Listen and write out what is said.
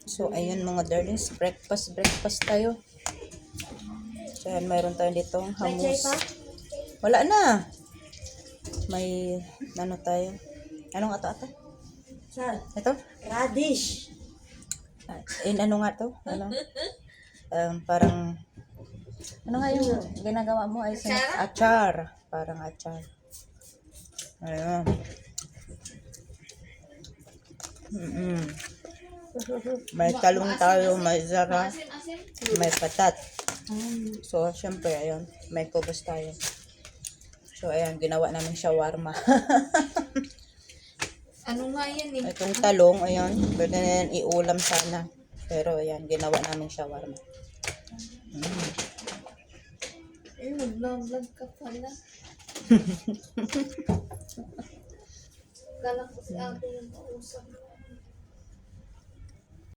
So, ayun mga darlings, breakfast tayo. So, ayan, mayroon tayo ditong May chai hummus. pa? Wala na. May, ano tayo? Anong ato? Saan? Ito? Radish. Ano nga to? Ano? Parang, ano nga yung ginagawa mo? Ay, achar. Parang achar. Ayun. May talong tayo, may zara, may patat. So, syempre, ayun, may kubos tayo. So, ayan, ginawa namin shawarma. Ano nga yan eh? Itong talong, ayun, pwede na yan iulam sana. Pero, ayan, ginawa namin shawarma. Nag-vlog ka pala. Kala ko si Ate yung kausap.